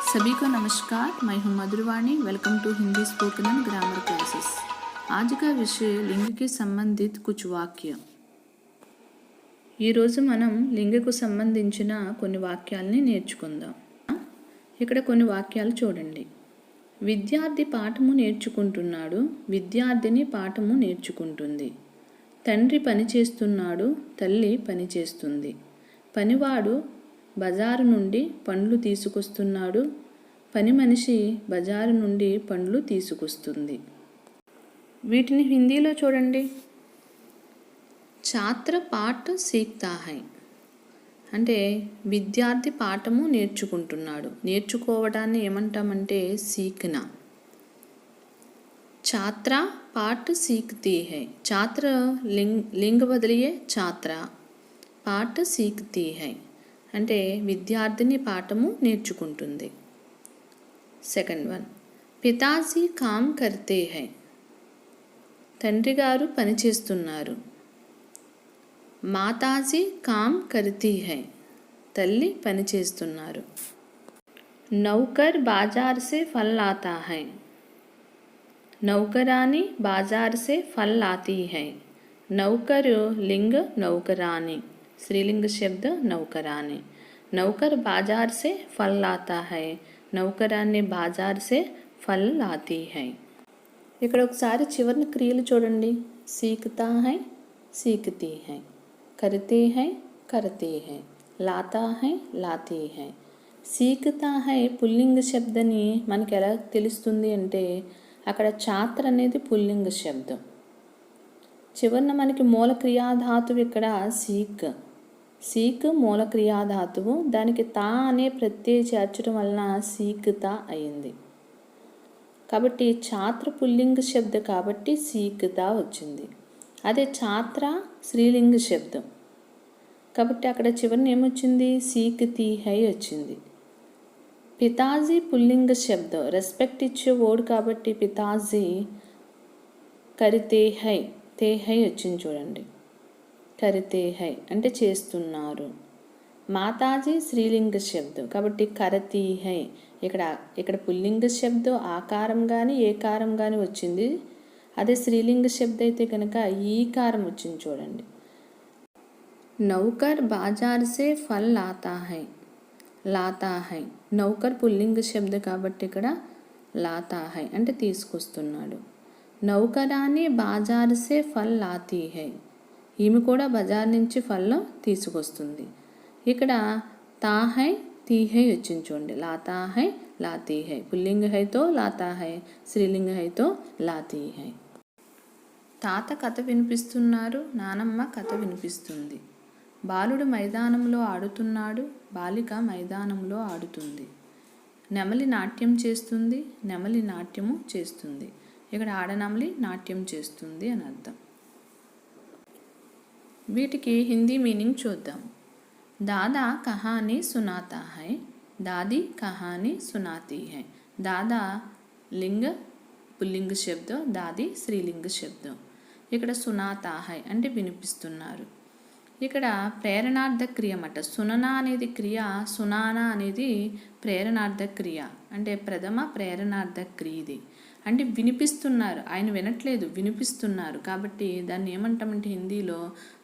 सभी को नमस्कार। मैं हूं Madhurvani. Welcome to Hindi spoken and grammar classes. आज का विषय लिंग के संबंधित कुछ वाक्य। ఈ రోజు మనం లింగకు సంబంధించిన కొన్ని వాక్యాలని నేర్చుకుందాం। ఇక్కడ కొన్ని వాక్యాలు చూడండి। విద్యార్థి పాఠము నేర్చుకుంటున్నాడు, విద్యార్థిని పాఠము నేర్చుకుంటుంది। తండ్రి పని చేస్తున్నాడు, తల్లి పని చేస్తుంది। పనివాడు బజారు నుండి పండ్లు తీసుకొస్తున్నాడు, పని మనిషి బజారు నుండి పండ్లు తీసుకొస్తుంది। వీటిని హిందీలో చూడండి। ఛాత్ర పాఠ సీక్తా హై అంటే విద్యార్థి పాఠము నేర్చుకుంటున్నాడు। నేర్చుకోవడాన్ని ఏమంటామంటే సీఖనా। ఛాత్ర పాఠ సీఖతీ హై। ఛాత్ర లింగ బదిలియే ఛాత్ర, పాఠ సీఖతీ హై అంటే విద్యార్థిని పాఠము నేర్చుకుంటుంది। సెకండ్ వన్, పితాజీ కామ్ కర్తే హై తండ్రి గారు పని చేస్తున్నారు। మాతాజీ కామ్ కర్తీ హై తల్లి పని చేస్తున్నారు। నౌకర్ బాజార్ సే ఫల్ లాతా హై నౌకరాని బాజార్ సే ఫల్ లాతీ హై। నౌకరు లింగ నౌకరాని, स्त्रीलिंग शब्द नौकरानी। नौकर बाजार से फल लाता है, नौकरानी बाजार से फल लाती है। ఇక్కడ ఒకసారి చివరిన క్రియలు చూడండి। सीखता है, सीखती है, करते हैं, करते हैं, लाता है, लाती है। सीखता है పుల్లింగ శబ్దని మనకి ఎలా తెలుస్తుంది అంటే అక్కడ ఛాత్ర అనేది పుల్లింగ శబ్దం। చివరిన మనకి మూల క్రియాధాతువు ఇక్కడ సీక్, సీక్ మూల క్రియాధాతువు, దానికి తా అనే ప్రత్యయ చేర్చడం వలన సీక్తా అయింది। కాబట్టి ఛాత్ర పుల్లింగ శబ్ద కాబట్టి సీక్తా వచ్చింది। అదే ఛాత్ర స్త్రీలింగ శబ్దం కాబట్టి అక్కడ చివరిని ఏమొచ్చింది, సీక్తీ హై వచ్చింది। పితాజీ పుల్లింగ శబ్దం, రెస్పెక్ట్ ఇచ్చే వర్డ్ కాబట్టి పితాజీ కరితే హై, తే హై వచ్చింది చూడండి। కరితే హై అంటే చేస్తున్నారు। మాతాజీ స్త్రీలింగ శబ్దం కాబట్టి కరతీ హై, ఇక్కడ పుల్లింగ శబ్దం ఆకారం కానీ ఏకారం కానీ వచ్చింది। అదే స్త్రీలింగ శబ్దం అయితే కనుక ఈకారం వచ్చింది చూడండి। నౌకర్ బాజార్ సే ఫల్ లాతా హై, లాతా హై నౌకర్ పుల్లింగ శబ్దం కాబట్టి ఇక్కడ లాతా హై అంటే తీసుకొస్తున్నాడు। నౌకరాని బాజార్ సే ఫల్ లాతీ హై, ఈమె కూడా బజార్ నుంచి ఫల్ తీసుకొస్తుంది। ఇక్కడ తా హై తీ హై వచ్చింది చూడండి। లాతా హై, లాతీ హై, పుల్లింగ హైతో లాతా హై, స్త్రీలింగ హైతో లాతీ హై। తాత కథ వినిపిస్తున్నారు, నానమ్మ కథ వినిపిస్తుంది। బాలుడు మైదానంలో ఆడుతున్నాడు, బాలిక మైదానంలో ఆడుతుంది। నెమలి నాట్యం చేస్తుంది, నెమలి నాట్యము చేస్తుంది। ఇక్కడ ఆడనమలి నాట్యం చేస్తుంది అని అర్థం। వీటికి హిందీ మీనింగ్ చూద్దాం। దాదా కహానీ సునాతా హై, దాदी కహానీ సునాతీ హై। దాదా లింగ పుల్లింగ శబ్దం, దాది స్త్రీలింగ శబ్దం। ఇక్కడ సునాతా హై అంటే వినిపిస్తున్నారు। ఇక్కడ ప్రేరణార్థ క్రియ అన్నమాట। సుననా అనేది క్రియ, సునానా అనేది ప్రేరణార్థ క్రియ అంటే ప్రథమ ప్రేరణార్థ క్రియ ఇది। అంటే వినిపిస్తున్నారు, ఆయన వినట్లేదు వినిపిస్తున్నారు కాబట్టి దాన్ని ఏమంటామంటే హిందీలో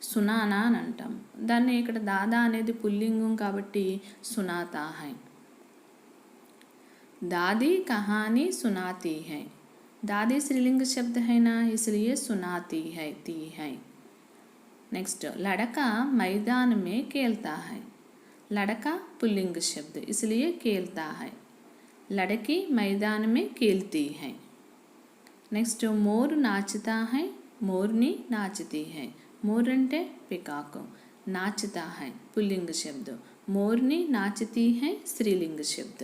సునానా అని అంటాం। దాన్ని ఇక్కడ దాదా అనేది పుల్లింగం కాబట్టి సునాతా హై। दादी कहानी सुनाती है, दादी स्त्रीलिंग शब्द है ना इसलिए सुनाती है, ती है। नेक्स्ट, लड़का मैदान में खेलता है, लड़का पुल्लिंग शब्द इसलिए खेलता है। लड़की मैदान में खेलती है। नेक्स्ट, मोर नाचता है, मोरनी नाचती है। मोर అంటే పికాక్, नाचता है पुल्लिंग शब्द, मोरनी नाचती है स्त्रीलिंग शब्द।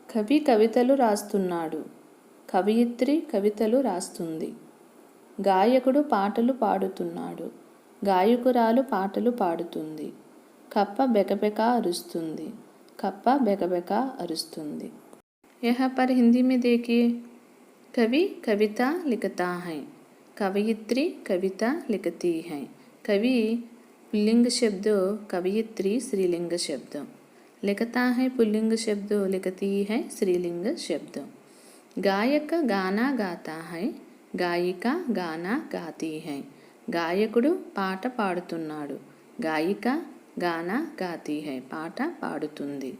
కవి కవితలు రాస్తున్నాడు, కవయిత్రి కవితలు రాస్తుంది। గాయకుడు పాటలు పాడుతున్నాడు, గాయకురాలు పాటలు పాడుతుంది। కప్ప బెకబెక అరుస్తుంది, కప్ప బెకబెక అరుస్తుంది। यहाँ पर हिंदी में देखिए, कवि कविता लिखता है, कवयित्री कविता लिखती है। कवि पुल्लिंग शब्द, कवयित्री स्त्रीलिंग शब्द। लिखता है पुल्लिंग शब्द, लिखती है स्त्रीलिंग शब्द। गायक गाना गाता है, గాయిక గానా గాతీ హై। గాయకుడు పాట పాడుతున్నాడు, గాయిక గానా గాతీ హై పాట పాడుతుంది।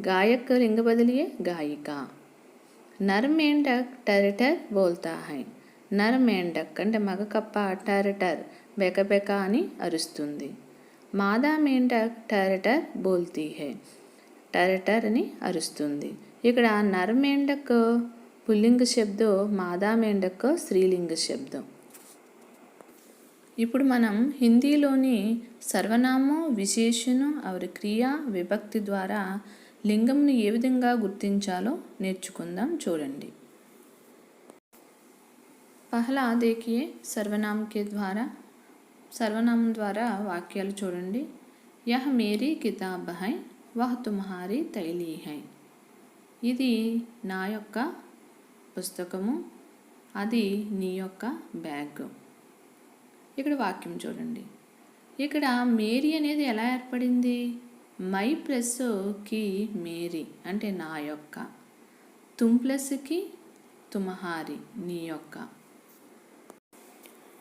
గాయక్ లింగ బదిలియే గాయిక। నర్ మేండక్ టర్ టర్ బోల్తా హై। నర్ మేండక్ అంటే మగ కప్ప టర్ టర్ బెక బెక అని అరుస్తుంది। మాదా మేండక్ టర్ టర్ బోల్తీ హై, టర్ టర్ అని అరుస్తుంది। ఇక్కడ నర్ మేండక్ పుల్లింగ శబ్దం, మాదా మేండక్ స్త్రీలింగ శబ్దం। ఇప్పుడు మనం హిందీలోని సర్వనామం, విశేషణం और క్రియా విభక్తి ద్వారా లింగంను ఏ విధంగా గుర్తించాలో నేర్చుకుందాం, చూడండి। పహలా देखिए सर्वनाम के द्वारा, సర్వనామం ద్వారా వాక్యాలు చూడండి। యహ్ మేరీ కితాబ్ హై, వహ్ తుమ్హారీ తైలీ హై। ఇది నా యొక్క పుస్తకము, అది నీ యొక్క బ్యాగ్। ఇక్కడ వాక్యం చూడండి। ఇక్కడ మేరీ అనేది ఎలా ఏర్పడింది? మై ప్లస్ కి మేరీ అంటే నా యొక్క, తుమ్ ప్లస్ కి తుమ్హారీ నీ యొక్క।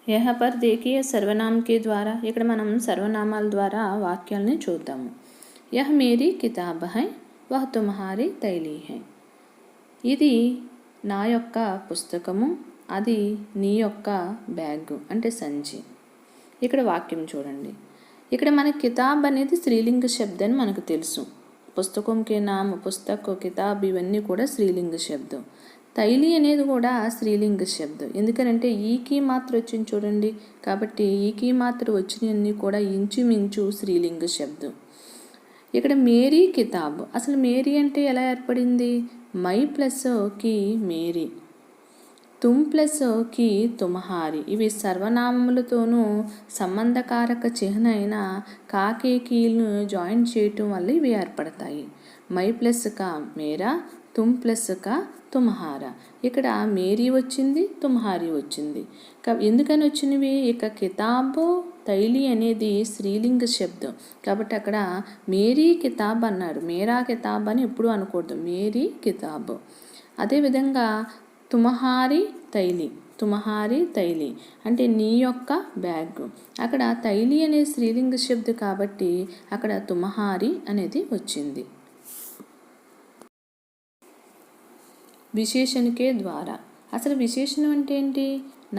यहाँ पर देखिए सर्वनाम के द्वारा, ఇక్కడ మనం సర్వనామాల ద్వారా వాక్యాలని చూద్దాము। यह मेरी किताब है, वह तुम्हारी तैली है। ఇది నా యొక్క పుస్తకము, అది నీ యొక్క బ్యాగ్ అంటే సంచి। ఇక్కడ వాక్యం చూడండి। ఇక్కడ మన కితాబ్ అనేది స్త్రీలింగ శబ్దం అని మనకు తెలుసు। పుస్తకం కే నామ్, పుస్తక్, కితాబ్ ఇవన్నీ కూడా స్త్రీలింగ శబ్దం। తైలి అనేది కూడా స్త్రీలింగ శబ్దం, ఎందుకంటే ఈకి మాత్ర వచ్చింది చూడండి, కాబట్టి ఈకి మాత్ర వచ్చినవన్నీ కూడా ఇంచుమించు స్త్రీలింగ శబ్దం। ఇక్కడ మేరీ కితాబ్, అసలు మేరీ అంటే ఎలా ఏర్పడింది? మై ప్లస్ కి మేరీ, తుమ్ ప్లస్ కి తుమ్హారీ, ఇవి సర్వనామములతోనూ సంబంధకారక చిహ్న అయిన కాకేకీలను జాయిన్ చేయటం వల్ల ఇవి ఏర్పడతాయి। మై ప్లస్ కా మేరా, తుమ్ ప్లస్ కా తుమ్హారా। ఇక్కడ మేరీ వచ్చింది, తుమ్హారీ వచ్చింది, ఎందుకని వచ్చినవి? ఇక కితాబు తైలి అనేది స్త్రీలింగ శబ్దం, కాబట్టి అక్కడ మేరీ కితాబ్ అన్నాడు, మేరా కితాబ్ అని ఎప్పుడు అనకూడదు, మేరీ కితాబ్। అదేవిధంగా తుమ్హారీ తైలి, తుమ్హారీ తైలి అంటే నీ యొక్క బ్యాగ్, అక్కడ తైలి అనే స్త్రీలింగ శబ్దం కాబట్టి అక్కడ తుమ్హారీ అనేది వచ్చింది। విశేషణకే ద్వారా, అసలు విశేషణం అంటే ఏంటి?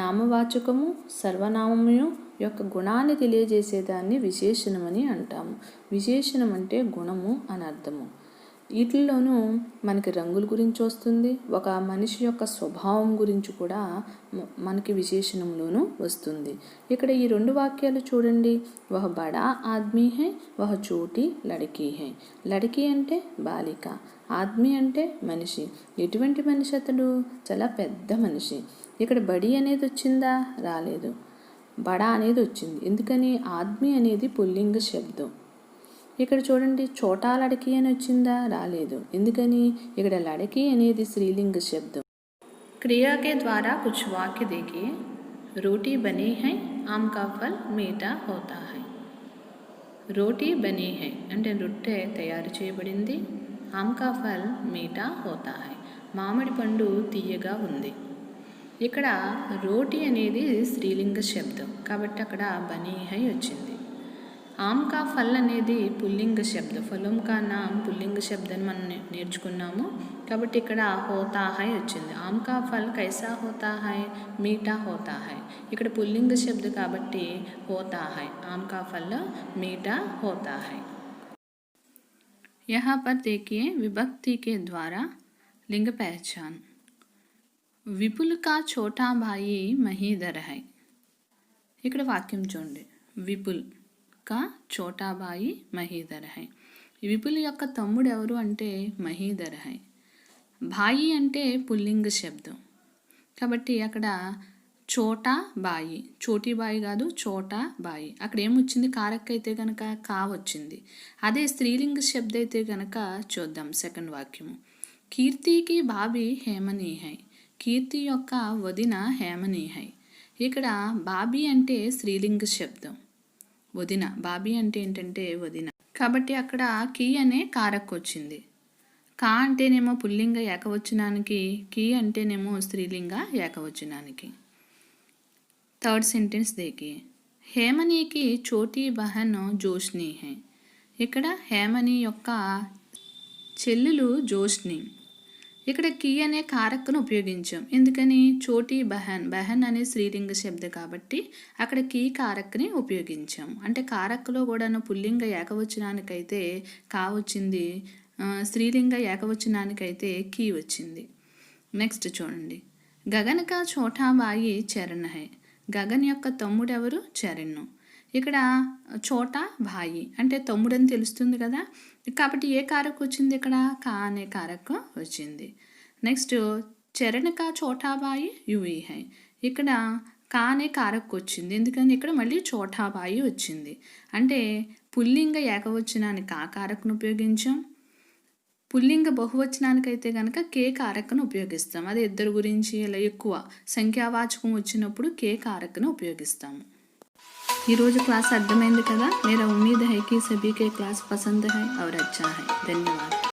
నామవాచకము, సర్వనామము యొక్క గుణాన్ని తెలియజేసేదాన్ని విశేషణమని అంటాము। విశేషణం అంటే గుణము అని అర్థము। వీటిల్లోనూ మనకి రంగుల గురించి వస్తుంది, ఒక మనిషి యొక్క స్వభావం గురించి కూడా మనకి విశేషణంలోనూ వస్తుంది। ఇక్కడ ఈ రెండు వాక్యాలు చూడండి। వహ బడా ఆద్మీ హై, వహ చోటీ లడకీ హై। లడకీ అంటే బాలిక, ఆద్మీ అంటే మనిషి। ఎటువంటి మనిషి అతడు? చాలా పెద్ద మనిషి। ఇక్కడ బడి అనేది వచ్చిందా? రాలేదు, బడా అనేది వచ్చింది, ఎందుకని? ఆద్మీ అనేది పుల్లింగ శబ్దం। ఇక్కడ చూడండి, చోటా లడకీ అని వచ్చిందా? రాలేదు, ఎందుకని? ఇక్కడ లడకీ అనేది స్త్రీలింగ శబ్దం। క్రియా के द्वारा कुछ वाक्य देखिए। रोटी बनी है, आम का फल मीठा होता है। రోటీ బనీ హై అంటే రొట్టె తయారు చేయబడింది, ఆమ్ కా ఫల్ మీఠా హోతా హై మామిడి పండు తీయగా ఉంది। ఇక్కడ రోటీ అనేది స్త్రీలింగ శబ్దం, కాబట్టి అక్కడ బనీ హై వచ్చింది। ఆమ్ కా ఫల్ అనేది పుల్లింగ శబ్దం, ఫలం కా నామ్ పుల్లింగ శబ్దాన్ని మనం నేర్చుకున్నాము, కాబట్టి ఇక్కడ హోతా హై వచ్చింది। ఆమ్ కా ఫల్ కైసా హోతా హై, మీఠా హోతా హై, ఇక్కడ పుల్లింగ శబ్దం కాబట్టి హోతా హై, ఆమ్ కా ఫల్ మీఠా హోతా హై। यहाँ पर देखिए विभक्ति के द्वारा लिंग पहचान। विपुल का छोटा भाई महीधर है। ఇక్కడ వాక్యం చూడండి, విపుల్ కా చోటా భాయి మహీధర్ హై। విపుల్ యొక్క తమ్ముడు ఎవరు అంటే మహీధర్ హై। భాయి అంటే పుల్లింగ శబ్దం, కాబట్టి అక్కడ చోటా బాయి, చోటీ బాయి కాదు, చోటా బాయి, అక్కడ ఏమొచ్చింది? కారక్ అయితే కనుక కా వచ్చింది। అదే స్త్రీలింగ శబ్దం అయితే కనుక చూద్దాం సెకండ్ వాక్యము। కీర్తికి బాబీ హేమనీ హై। కీర్తి యొక్క వదిన హేమనీ హై। ఇక్కడ బాబీ అంటే స్త్రీలింగ శబ్దం, వదిన, బాబీ అంటే ఏంటంటే వదిన, కాబట్టి అక్కడ కీ అనే కారక్ వచ్చింది. కా అంటేనేమో పుల్లింగ ఏకవచనానికి, కీ అంటేనేమో స్త్రీలింగ ఏకవచనానికి. థర్డ్ సెంటెన్స్ देखिए, హేమనీకి చోటీ బహన్ జోష్ని హై. ఇక్కడ హేమని యొక్క చెల్లెలు జోష్ని. ఇక్కడ కీ అనే కారక్ను ఉపయోగించాం. ఎందుకని? చోటీ బహన్, బహన్ అనే స్త్రీలింగ శబ్ద కాబట్టి అక్కడ కీ కారక్ని ఉపయోగించాం. అంటే కారక్లో కూడాను పుల్లింగ ఏకవచనానికైతే కా వచ్చింది, స్త్రీలింగ ఏకవచనానికైతే కీ వచ్చింది. నెక్స్ట్ చూడండి, గగన్ కా ఛోటా బాయి చరణ్ హై. గగన్ యొక్క తమ్ముడు ఎవరు? చరణ్. ఇక్కడ చోటా భాయి అంటే తమ్ముడని తెలుస్తుంది కదా, కాబట్టి ఏ కారక్ వచ్చింది? ఇక్కడ కా అనే కారక్ వచ్చింది. నెక్స్ట్ చరణ్ కా చోటా భాయి యువి హై. ఇక్కడ కా అనే కారక్ వచ్చింది. ఎందుకని? ఇక్కడ మళ్ళీ చోటా భాయి వచ్చింది. అంటే పుల్లింగ ఏకవచనానికి కా కారక్ను ఉపయోగించాం, పుల్లింగ బహువచనానికైతే కనుక కే కారక్ను ఉపయోగిస్తాం. అది ఇద్దరు గురించి ఇలా ఎక్కువ సంఖ్యావాచకం వచ్చినప్పుడు కే కారక్ను ఉపయోగిస్తాము. ఈరోజు క్లాస్ అర్థమైంది కదా. मेरा उम्मीद है कि सभी के क्लास पसंद है और अच्छा है. धन्यवाद.